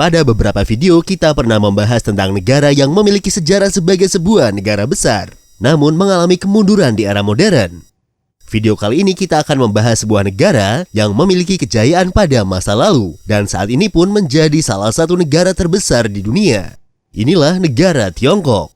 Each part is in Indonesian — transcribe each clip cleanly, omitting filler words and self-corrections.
Pada beberapa video kita pernah membahas tentang negara yang memiliki sejarah sebagai sebuah negara besar, namun mengalami kemunduran di era modern. Video kali ini kita akan membahas sebuah negara yang memiliki kejayaan pada masa lalu dan saat ini pun menjadi salah satu negara terbesar di dunia. Inilah negara Tiongkok.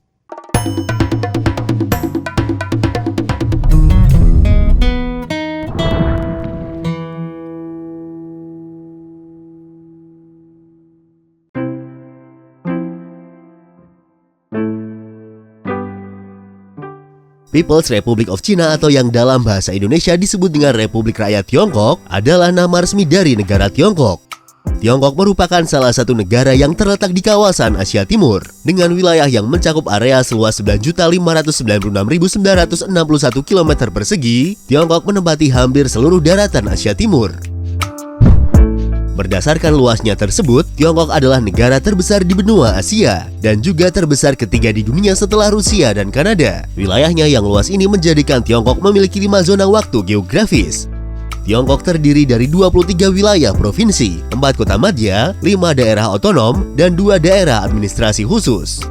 People's Republic of China atau yang dalam bahasa Indonesia disebut dengan Republik Rakyat Tiongkok adalah nama resmi dari negara Tiongkok. Tiongkok merupakan salah satu negara yang terletak di kawasan Asia Timur dengan wilayah yang mencakup area seluas 9.596.961 km persegi. Tiongkok menempati hampir seluruh daratan Asia Timur. Berdasarkan luasnya tersebut, Tiongkok adalah negara terbesar di benua Asia dan juga terbesar ketiga di dunia setelah Rusia dan Kanada. Wilayahnya yang luas ini menjadikan Tiongkok memiliki 5 zona waktu geografis. Tiongkok terdiri dari 23 wilayah provinsi, 4 kota madya, 5 daerah otonom, dan 2 daerah administrasi khusus.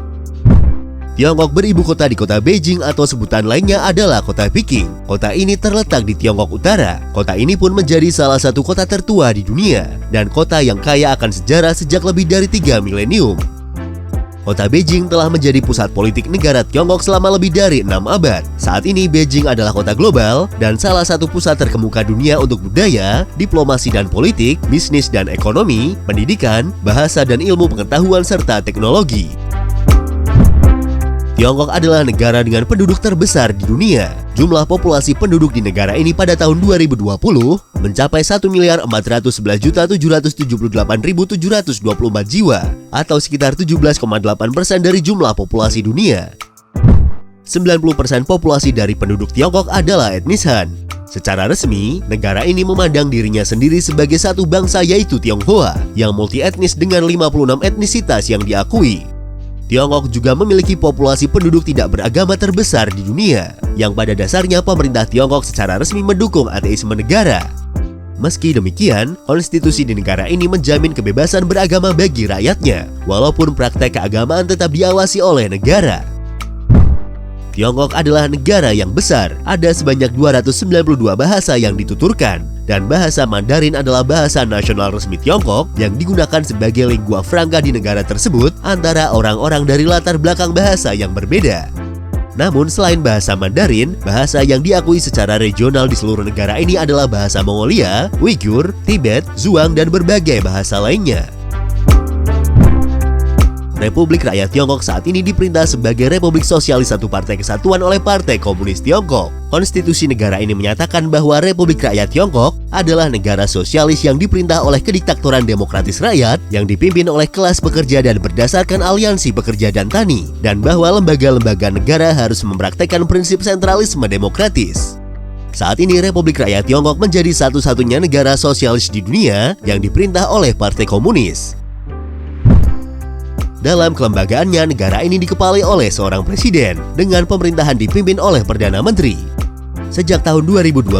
Tiongkok beribu kota di kota Beijing atau sebutan lainnya adalah kota Peking. Kota ini terletak di Tiongkok Utara. Kota ini pun menjadi salah satu kota tertua di dunia dan kota yang kaya akan sejarah sejak lebih dari 3 milenium. Kota Beijing telah menjadi pusat politik negara Tiongkok selama lebih dari 6 abad. Saat ini Beijing adalah kota global dan salah satu pusat terkemuka dunia untuk budaya, diplomasi dan politik, bisnis dan ekonomi, pendidikan, bahasa dan ilmu pengetahuan serta teknologi. Tiongkok adalah negara dengan penduduk terbesar di dunia. Jumlah populasi penduduk di negara ini pada tahun 2020 mencapai 1.411.778.724 jiwa atau sekitar 17,8% dari jumlah populasi dunia. 90% populasi dari penduduk Tiongkok adalah etnis Han. Secara resmi, negara ini memandang dirinya sendiri sebagai satu bangsa yaitu Tionghoa yang multi-etnis dengan 56 etnisitas yang diakui. Tiongkok juga memiliki populasi penduduk tidak beragama terbesar di dunia, yang pada dasarnya pemerintah Tiongkok secara resmi mendukung ateisme negara. Meski demikian, konstitusi di negara ini menjamin kebebasan beragama bagi rakyatnya, walaupun praktek keagamaan tetap diawasi oleh negara. Tiongkok adalah negara yang besar, ada sebanyak 292 bahasa yang dituturkan, dan bahasa Mandarin adalah bahasa nasional resmi Tiongkok yang digunakan sebagai lingua franca di negara tersebut antara orang-orang dari latar belakang bahasa yang berbeda. Namun selain bahasa Mandarin, bahasa yang diakui secara regional di seluruh negara ini adalah bahasa Mongolia, Uighur, Tibet, Zhuang, dan berbagai bahasa lainnya. Republik Rakyat Tiongkok saat ini diperintah sebagai Republik Sosialis Satu Partai Kesatuan oleh Partai Komunis Tiongkok. Konstitusi negara ini menyatakan bahwa Republik Rakyat Tiongkok adalah negara sosialis yang diperintah oleh kediktatoran demokratis rakyat yang dipimpin oleh kelas pekerja dan berdasarkan aliansi pekerja dan tani, dan bahwa lembaga-lembaga negara harus mempraktekkan prinsip sentralisme demokratis. Saat ini Republik Rakyat Tiongkok menjadi satu-satunya negara sosialis di dunia yang diperintah oleh Partai Komunis. Dalam kelembagaannya, negara ini dikepalai oleh seorang presiden dengan pemerintahan dipimpin oleh Perdana Menteri. Sejak tahun 2012,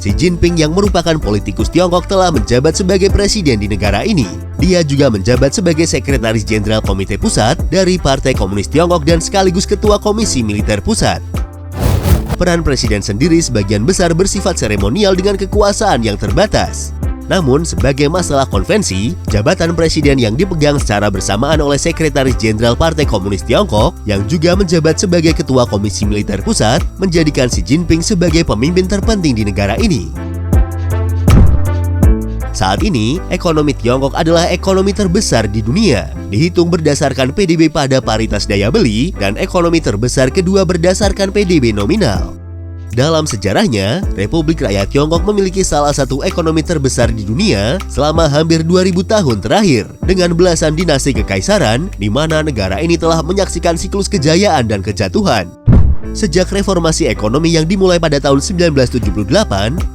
Xi Jinping yang merupakan politikus Tiongkok telah menjabat sebagai presiden di negara ini. Dia juga menjabat sebagai Sekretaris Jenderal Komite Pusat dari Partai Komunis Tiongkok dan sekaligus Ketua Komisi Militer Pusat. Peran presiden sendiri sebagian besar bersifat seremonial dengan kekuasaan yang terbatas. Namun, sebagai masalah konvensi, jabatan presiden yang dipegang secara bersamaan oleh Sekretaris Jenderal Partai Komunis Tiongkok yang juga menjabat sebagai Ketua Komisi Militer Pusat menjadikan Xi Jinping sebagai pemimpin terpenting di negara ini. Saat ini, ekonomi Tiongkok adalah ekonomi terbesar di dunia, dihitung berdasarkan PDB pada paritas daya beli dan ekonomi terbesar kedua berdasarkan PDB nominal. Dalam sejarahnya, Republik Rakyat Tiongkok memiliki salah satu ekonomi terbesar di dunia selama hampir 2000 tahun terakhir dengan belasan dinasti kekaisaran di mana negara ini telah menyaksikan siklus kejayaan dan kejatuhan. Sejak reformasi ekonomi yang dimulai pada tahun 1978,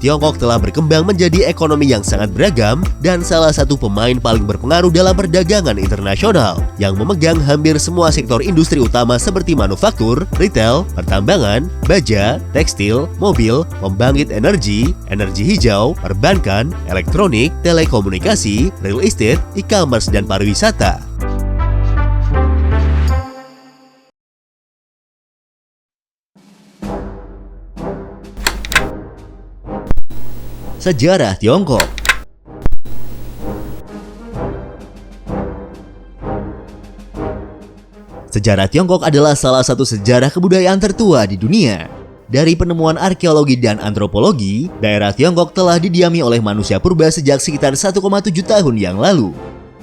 Tiongkok telah berkembang menjadi ekonomi yang sangat beragam dan salah satu pemain paling berpengaruh dalam perdagangan internasional yang memegang hampir semua sektor industri utama seperti manufaktur, retail, pertambangan, baja, tekstil, mobil, pembangkit energi, energi hijau, perbankan, elektronik, telekomunikasi, real estate, e-commerce, dan pariwisata. Sejarah Tiongkok. Sejarah Tiongkok adalah salah satu sejarah kebudayaan tertua di dunia. Dari penemuan arkeologi dan antropologi, daerah Tiongkok telah didiami oleh manusia purba sejak sekitar 1,7 tahun yang lalu.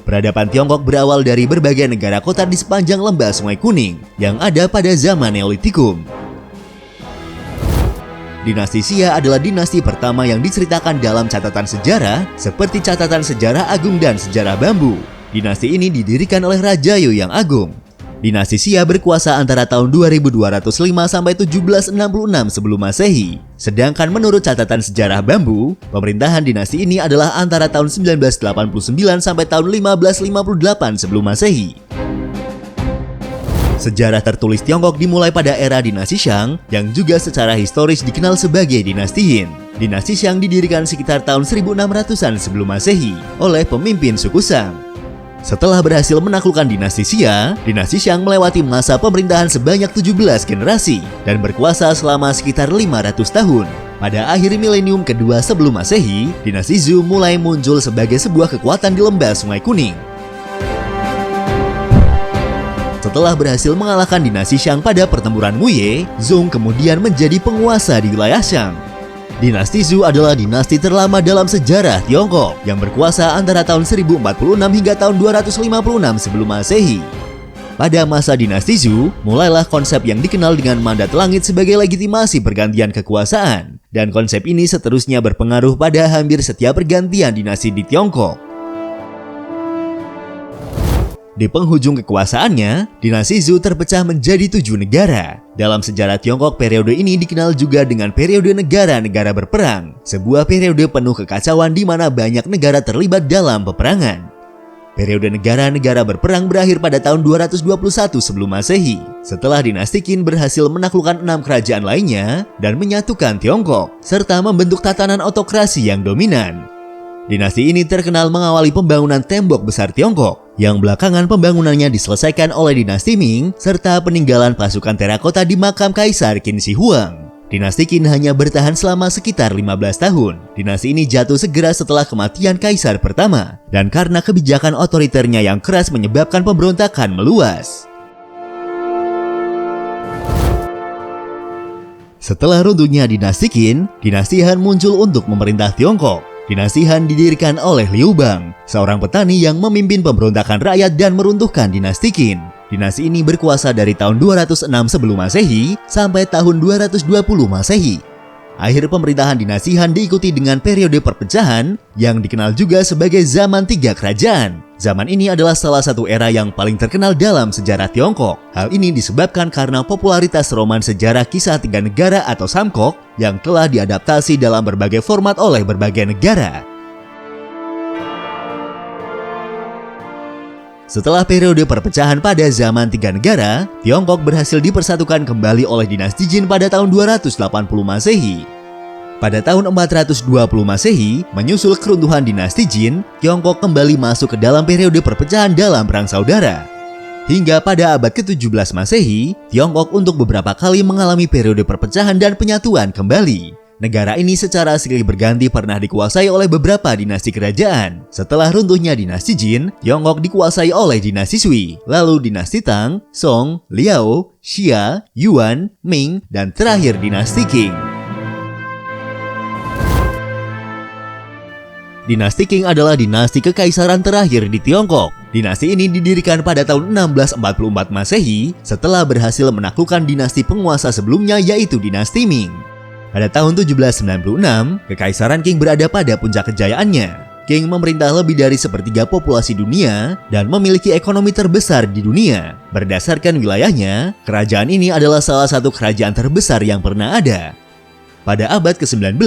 Peradaban Tiongkok berawal dari berbagai negara kota di sepanjang lembah Sungai Kuning yang ada pada zaman Neolitikum. Dinasti Xia adalah dinasti pertama yang diceritakan dalam catatan sejarah seperti catatan sejarah agung dan sejarah bambu. Dinasti ini didirikan oleh Raja Youyang Agung. Dinasti Xia berkuasa antara tahun 2205 sampai 1766 sebelum Masehi. Sedangkan menurut catatan sejarah bambu, pemerintahan dinasti ini adalah antara tahun 1989 sampai tahun 1558 sebelum Masehi. Sejarah tertulis Tiongkok dimulai pada era dinasti Shang yang juga secara historis dikenal sebagai dinasti Qin. Dinasti Shang didirikan sekitar tahun 1600-an sebelum Masehi oleh pemimpin suku Shang. Setelah berhasil menaklukkan dinasti Xia, dinasti Shang melewati masa pemerintahan sebanyak 17 generasi dan berkuasa selama sekitar 500 tahun. Pada akhir milenium kedua sebelum Masehi, dinasti Zhou mulai muncul sebagai sebuah kekuatan di lembah Sungai Kuning. Setelah berhasil mengalahkan dinasti Shang pada pertempuran Muye, Zhou kemudian menjadi penguasa di wilayah Shang. Dinasti Zhou adalah dinasti terlama dalam sejarah Tiongkok yang berkuasa antara tahun 1046 hingga tahun 256 sebelum Masehi. Pada masa dinasti Zhou, mulailah konsep yang dikenal dengan mandat langit sebagai legitimasi pergantian kekuasaan, dan konsep ini seterusnya berpengaruh pada hampir setiap pergantian dinasti di Tiongkok. Di penghujung kekuasaannya, dinasti Zhou terpecah menjadi 7 negara. Dalam sejarah Tiongkok, periode ini dikenal juga dengan periode negara-negara berperang, sebuah periode penuh kekacauan di mana banyak negara terlibat dalam peperangan. Periode negara-negara berperang berakhir pada tahun 221 sebelum Masehi, setelah dinasti Qin berhasil menaklukkan 6 kerajaan lainnya dan menyatukan Tiongkok, serta membentuk tatanan otokrasi yang dominan. Dinasti ini terkenal mengawali pembangunan tembok besar Tiongkok, yang belakangan pembangunannya diselesaikan oleh dinasti Ming, serta peninggalan pasukan terakota di makam Kaisar Qin Shi Huang. Dinasti Qin hanya bertahan selama sekitar 15 tahun. Dinasti ini jatuh segera setelah kematian Kaisar pertama, dan karena kebijakan otoriternya yang keras menyebabkan pemberontakan meluas. Setelah runtuhnya dinasti Qin, dinasti Han muncul untuk memerintah Tiongkok. Dinasti Han didirikan oleh Liu Bang, seorang petani yang memimpin pemberontakan rakyat dan meruntuhkan dinasti Qin. Dinasti ini berkuasa dari tahun 206 sebelum Masehi sampai tahun 220 Masehi. Akhir pemerintahan dinasti Han diikuti dengan periode perpecahan yang dikenal juga sebagai Zaman Tiga Kerajaan. Zaman ini adalah salah satu era yang paling terkenal dalam sejarah Tiongkok. Hal ini disebabkan karena popularitas roman sejarah kisah tiga negara atau Samkok yang telah diadaptasi dalam berbagai format oleh berbagai negara. Setelah periode perpecahan pada zaman tiga negara, Tiongkok berhasil dipersatukan kembali oleh dinasti Jin pada tahun 280 Masehi. Pada tahun 420 Masehi, menyusul keruntuhan dinasti Jin, Tiongkok kembali masuk ke dalam periode perpecahan dalam Perang Saudara. Hingga pada abad ke-17 Masehi, Tiongkok untuk beberapa kali mengalami periode perpecahan dan penyatuan kembali. Negara ini secara silih berganti pernah dikuasai oleh beberapa dinasti kerajaan. Setelah runtuhnya dinasti Jin, Tiongkok dikuasai oleh dinasti Sui, lalu dinasti Tang, Song, Liao, Xia, Yuan, Ming, dan terakhir dinasti Qing. Dinasti Qing adalah dinasti kekaisaran terakhir di Tiongkok. Dinasti ini didirikan pada tahun 1644 Masehi setelah berhasil menaklukkan dinasti penguasa sebelumnya yaitu dinasti Ming. Pada tahun 1796, Kekaisaran Qing berada pada puncak kejayaannya. Qing memerintah lebih dari sepertiga populasi dunia dan memiliki ekonomi terbesar di dunia. Berdasarkan wilayahnya, kerajaan ini adalah salah satu kerajaan terbesar yang pernah ada. Pada abad ke-19,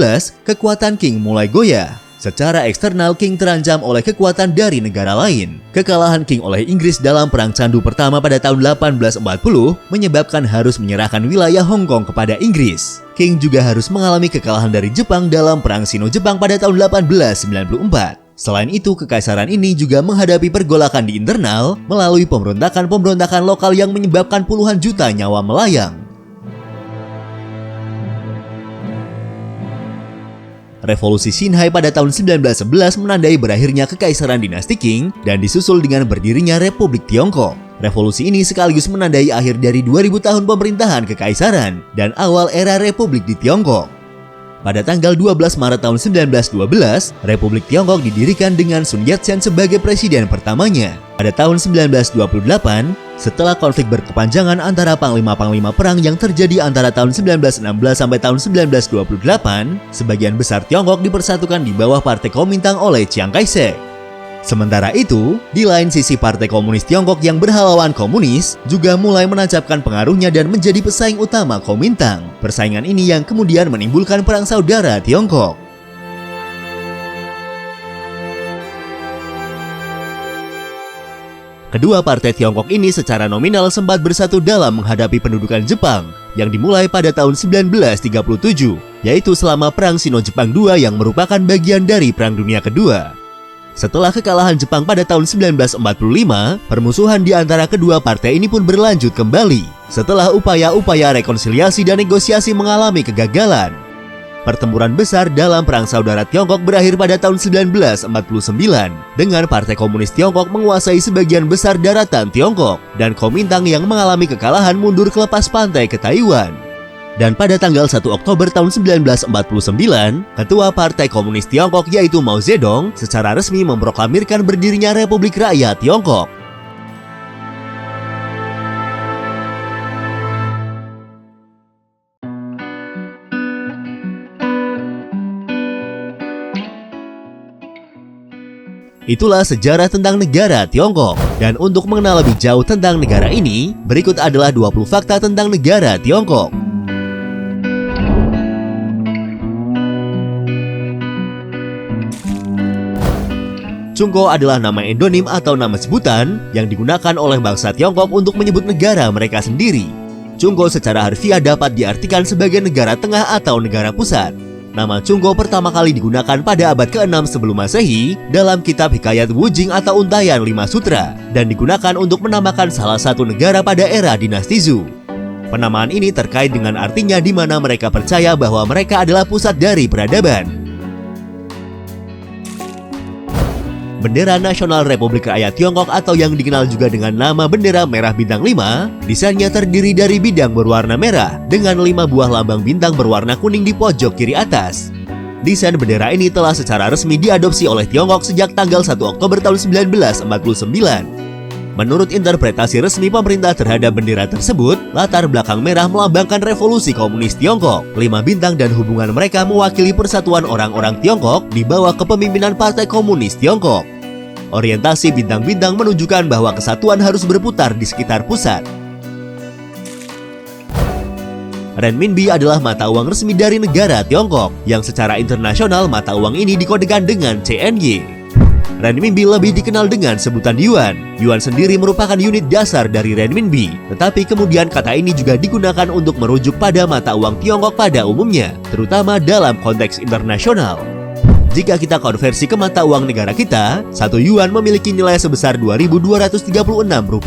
kekuatan Qing mulai goyah. Secara eksternal, Qing terancam oleh kekuatan dari negara lain. Kekalahan Qing oleh Inggris dalam Perang Candu pertama pada tahun 1840 menyebabkan harus menyerahkan wilayah Hong Kong kepada Inggris. Qing juga harus mengalami kekalahan dari Jepang dalam Perang Sino-Jepang pada tahun 1894. Selain itu, kekaisaran ini juga menghadapi pergolakan di internal melalui pemberontakan-pemberontakan lokal yang menyebabkan puluhan juta nyawa melayang. Revolusi Xinhai pada tahun 1911 menandai berakhirnya kekaisaran dinasti Qing dan disusul dengan berdirinya Republik Tiongkok. Revolusi ini sekaligus menandai akhir dari 2000 tahun pemerintahan kekaisaran dan awal era Republik di Tiongkok. Pada tanggal 12 Maret tahun 1912, Republik Tiongkok didirikan dengan Sun Yat-sen sebagai presiden pertamanya. Pada tahun 1928, setelah konflik berkepanjangan antara panglima-panglima perang yang terjadi antara tahun 1916 sampai tahun 1928, sebagian besar Tiongkok dipersatukan di bawah Partai Kuomintang oleh Chiang Kai-shek. Sementara itu, di lain sisi Partai Komunis Tiongkok yang berhaluan komunis juga mulai menancapkan pengaruhnya dan menjadi pesaing utama Kuomintang. Persaingan ini yang kemudian menimbulkan perang saudara Tiongkok. Kedua partai Tiongkok ini secara nominal sempat bersatu dalam menghadapi pendudukan Jepang yang dimulai pada tahun 1937, yaitu selama Perang Sino-Jepang II yang merupakan bagian dari Perang Dunia Kedua. Setelah kekalahan Jepang pada tahun 1945, permusuhan di antara kedua partai ini pun berlanjut kembali setelah upaya-upaya rekonsiliasi dan negosiasi mengalami kegagalan. Pertempuran besar dalam Perang Saudara Tiongkok berakhir pada tahun 1949 dengan Partai Komunis Tiongkok menguasai sebagian besar daratan Tiongkok dan Kuomintang yang mengalami kekalahan mundur ke lepas pantai ke Taiwan. Dan pada tanggal 1 Oktober tahun 1949, Ketua Partai Komunis Tiongkok yaitu Mao Zedong secara resmi memproklamirkan berdirinya Republik Rakyat Tiongkok. Itulah sejarah tentang negara Tiongkok. Dan untuk mengenal lebih jauh tentang negara ini, berikut adalah 20 fakta tentang negara Tiongkok. Chungko adalah nama endonim atau nama sebutan yang digunakan oleh bangsa Tiongkok untuk menyebut negara mereka sendiri. Chungko secara harfiah dapat diartikan sebagai negara tengah atau negara pusat. Nama Chungko pertama kali digunakan pada abad ke-6 sebelum Masehi dalam kitab Hikayat Wujing atau Untayan 5 Sutra dan digunakan untuk menamakan salah satu negara pada era dinasti Zhou. Penamaan ini terkait dengan artinya di mana mereka percaya bahwa mereka adalah pusat dari peradaban. Bendera Nasional Republik Rakyat Tiongkok atau yang dikenal juga dengan nama bendera merah bintang 5, desainnya terdiri dari bidang berwarna merah dengan 5 buah lambang bintang berwarna kuning di pojok kiri atas. Desain bendera ini telah secara resmi diadopsi oleh Tiongkok sejak tanggal 1 Oktober tahun 1949. Menurut interpretasi resmi pemerintah terhadap bendera tersebut, latar belakang merah melambangkan revolusi komunis Tiongkok. 5 bintang dan hubungan mereka mewakili persatuan orang-orang Tiongkok di bawah kepemimpinan Partai Komunis Tiongkok. Orientasi bintang-bintang menunjukkan bahwa kesatuan harus berputar di sekitar pusat. Renminbi adalah mata uang resmi dari negara Tiongkok, yang secara internasional mata uang ini dikodekan dengan CNY. Renminbi lebih dikenal dengan sebutan Yuan. Yuan sendiri merupakan unit dasar dari Renminbi, tetapi kemudian kata ini juga digunakan untuk merujuk pada mata uang Tiongkok pada umumnya, terutama dalam konteks internasional. Jika kita konversi ke mata uang negara kita, 1 yuan memiliki nilai sebesar Rp2.236.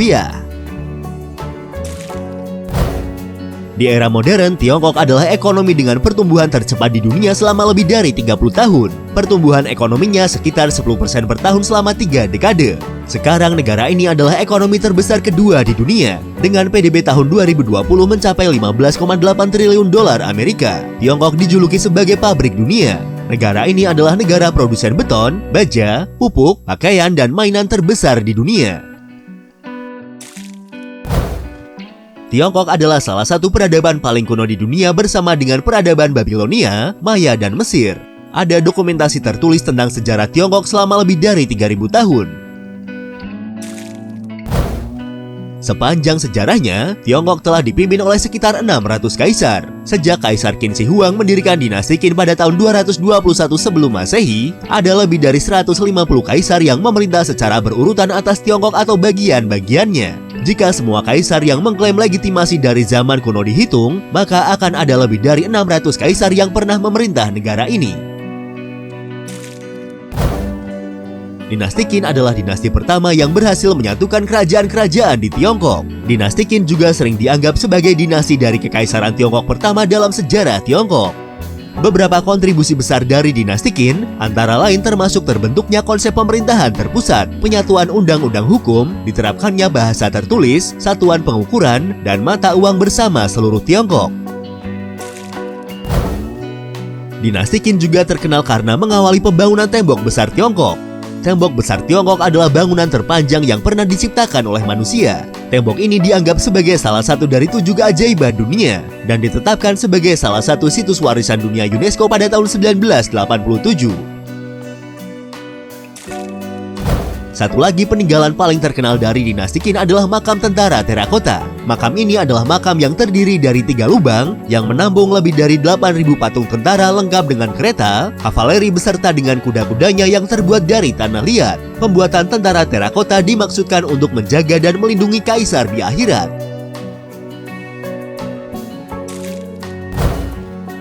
Di era modern, Tiongkok adalah ekonomi dengan pertumbuhan tercepat di dunia selama lebih dari 30 tahun. Pertumbuhan ekonominya sekitar 10% per tahun selama 3 dekade. Sekarang negara ini adalah ekonomi terbesar kedua di dunia, dengan PDB tahun 2020 mencapai 15,8 triliun dolar Amerika. Tiongkok dijuluki sebagai pabrik dunia. Negara ini adalah negara produsen beton, baja, pupuk, pakaian, dan mainan terbesar di dunia. Tiongkok adalah salah satu peradaban paling kuno di dunia bersama dengan peradaban Babilonia, Maya, dan Mesir. ada dokumentasi tertulis tentang sejarah Tiongkok selama lebih dari 3000 tahun. Sepanjang sejarahnya, Tiongkok telah dipimpin oleh sekitar 600 kaisar. Sejak Kaisar Qin Shi Huang mendirikan dinasti Qin pada tahun 221 sebelum Masehi, ada lebih dari 150 kaisar yang memerintah secara berurutan atas Tiongkok atau bagian-bagiannya. Jika semua kaisar yang mengklaim legitimasi dari zaman kuno dihitung, maka akan ada lebih dari 600 kaisar yang pernah memerintah negara ini. Dinasti Qin adalah dinasti pertama yang berhasil menyatukan kerajaan-kerajaan di Tiongkok. Dinasti Qin juga sering dianggap sebagai dinasti dari Kekaisaran Tiongkok pertama dalam sejarah Tiongkok. Beberapa kontribusi besar dari dinasti Qin antara lain termasuk terbentuknya konsep pemerintahan terpusat, penyatuan undang-undang hukum, diterapkannya bahasa tertulis, satuan pengukuran, dan mata uang bersama seluruh Tiongkok. Dinasti Qin juga terkenal karena mengawali pembangunan tembok besar Tiongkok. Tembok besar Tiongkok adalah bangunan terpanjang yang pernah diciptakan oleh manusia. Tembok ini dianggap sebagai salah satu dari 7 keajaiban dunia dan ditetapkan sebagai salah satu situs warisan dunia UNESCO pada tahun 1987. Satu lagi peninggalan paling terkenal dari dinasti Qin adalah makam tentara terakota. Makam ini adalah makam yang terdiri dari 3 lubang yang menampung lebih dari 8.000 patung tentara lengkap dengan kereta, kavaleri beserta dengan kuda-kudanya yang terbuat dari tanah liat. Pembuatan tentara terakota dimaksudkan untuk menjaga dan melindungi kaisar di akhirat.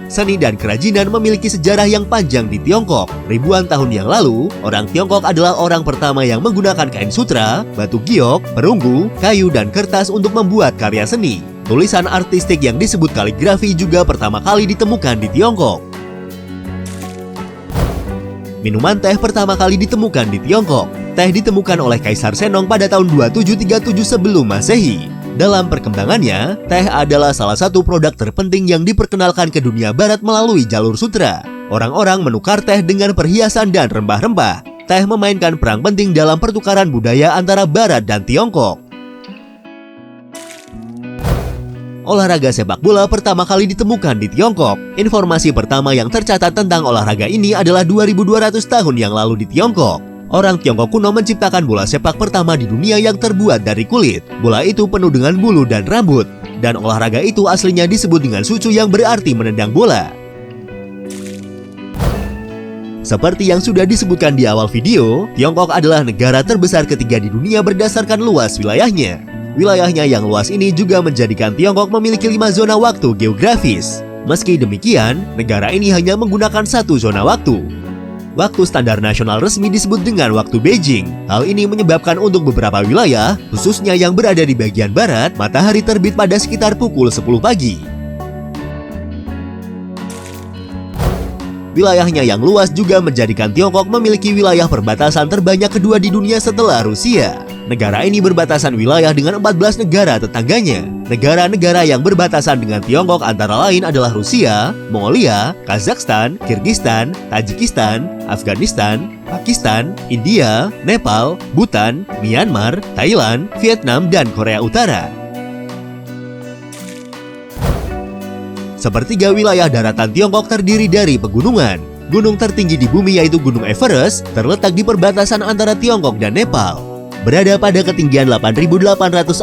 Seni dan kerajinan memiliki sejarah yang panjang di Tiongkok. Ribuan tahun yang lalu, orang Tiongkok adalah orang pertama yang menggunakan kain sutra, batu giok, perunggu, kayu, dan kertas untuk membuat karya seni. Tulisan artistik yang disebut kaligrafi juga pertama kali ditemukan di Tiongkok. Minuman teh pertama kali ditemukan di Tiongkok. Teh ditemukan oleh Kaisar Senong pada tahun 2737 sebelum Masehi. Dalam perkembangannya, teh adalah salah satu produk terpenting yang diperkenalkan ke dunia barat melalui jalur sutra. Orang-orang menukar teh dengan perhiasan dan rempah-rempah. Teh memainkan peran penting dalam pertukaran budaya antara barat dan Tiongkok. Olahraga sepak bola pertama kali ditemukan di Tiongkok. Informasi pertama yang tercatat tentang olahraga ini adalah 2200 tahun yang lalu di Tiongkok. Orang Tiongkok kuno menciptakan bola sepak pertama di dunia yang terbuat dari kulit. Bola itu penuh dengan bulu dan rambut. Dan olahraga itu aslinya disebut dengan sucu yang berarti menendang bola. Seperti yang sudah disebutkan di awal video, Tiongkok adalah negara terbesar ketiga di dunia berdasarkan luas wilayahnya. Wilayahnya yang luas ini juga menjadikan Tiongkok memiliki 5 zona waktu geografis. Meski demikian, negara ini hanya menggunakan 1 zona waktu. Waktu standar nasional resmi disebut dengan waktu Beijing. Hal ini menyebabkan untuk beberapa wilayah, khususnya yang berada di bagian barat, matahari terbit pada sekitar pukul 10 pagi. Wilayahnya yang luas juga menjadikan Tiongkok memiliki wilayah perbatasan terbanyak kedua di dunia setelah Rusia. Negara ini berbatasan wilayah dengan 14 negara tetangganya. Negara-negara yang berbatasan dengan Tiongkok antara lain adalah Rusia, Mongolia, Kazakhstan, Kirgistan, Tajikistan, Afghanistan, Pakistan, India, Nepal, Bhutan, Myanmar, Thailand, Vietnam, dan Korea Utara. Sepertiga wilayah daratan Tiongkok terdiri dari pegunungan. Gunung tertinggi di bumi yaitu Gunung Everest terletak di perbatasan antara Tiongkok dan Nepal. Berada pada ketinggian 8.848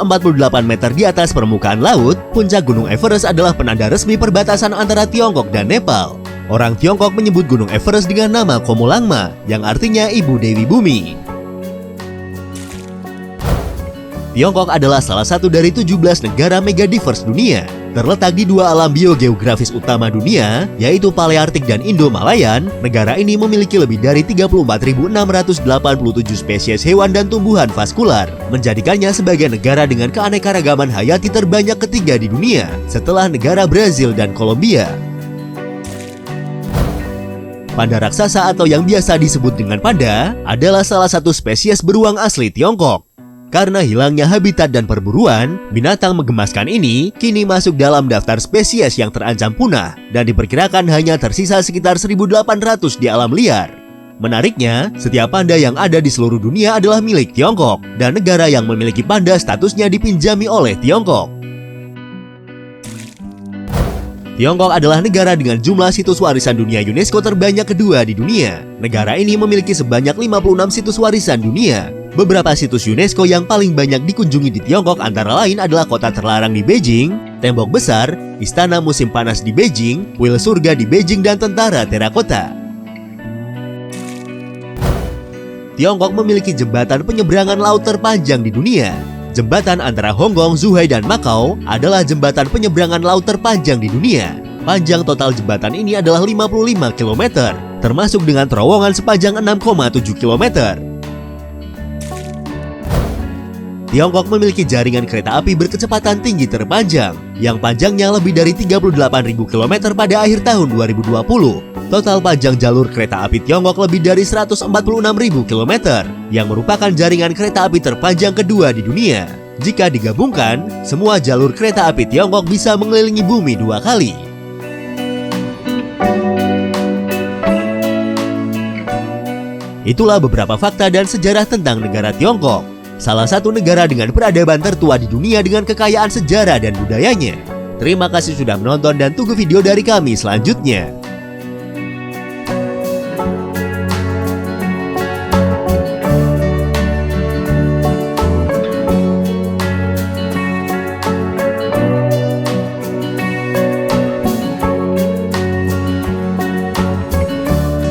meter di atas permukaan laut, puncak Gunung Everest adalah penanda resmi perbatasan antara Tiongkok dan Nepal. Orang Tiongkok menyebut Gunung Everest dengan nama Komolangma, yang artinya Ibu Dewi Bumi. Tiongkok adalah salah satu dari 17 negara megadivers dunia. Terletak di 2 alam biogeografis utama dunia, yaitu Paleartik dan Indo-Malayan. Negara ini memiliki lebih dari 34.687 spesies hewan dan tumbuhan vaskular, menjadikannya sebagai negara dengan keanekaragaman hayati terbanyak ketiga di dunia, setelah negara Brazil dan Kolombia. Panda raksasa atau yang biasa disebut dengan panda adalah salah satu spesies beruang asli Tiongkok. Karena hilangnya habitat dan perburuan, binatang menggemaskan ini kini masuk dalam daftar spesies yang terancam punah dan diperkirakan hanya tersisa sekitar 1.800 di alam liar. Menariknya, setiap panda yang ada di seluruh dunia adalah milik Tiongkok dan negara yang memiliki panda statusnya dipinjami oleh Tiongkok. Tiongkok adalah negara dengan jumlah situs warisan dunia UNESCO terbanyak kedua di dunia. Negara ini memiliki sebanyak 56 situs warisan dunia. Beberapa situs UNESCO yang paling banyak dikunjungi di Tiongkok antara lain adalah kota terlarang di Beijing, tembok besar, istana musim panas di Beijing, kuil surga di Beijing, dan tentara terakota. Tiongkok memiliki jembatan penyeberangan laut terpanjang di dunia. Jembatan antara Hong Kong, Zhuhai, dan Macau adalah jembatan penyeberangan laut terpanjang di dunia. Panjang total jembatan ini adalah 55 km, termasuk dengan terowongan sepanjang 6,7 km. Tiongkok memiliki jaringan kereta api berkecepatan tinggi terpanjang, yang panjangnya lebih dari 38.000 km pada akhir tahun 2020. Total panjang jalur kereta api Tiongkok lebih dari 146.000 km, yang merupakan jaringan kereta api terpanjang kedua di dunia. Jika digabungkan, semua jalur kereta api Tiongkok bisa mengelilingi bumi 2 kali. Itulah beberapa fakta dan sejarah tentang negara Tiongkok, salah satu negara dengan peradaban tertua di dunia dengan kekayaan sejarah dan budayanya. Terima kasih sudah menonton dan tunggu video dari kami selanjutnya.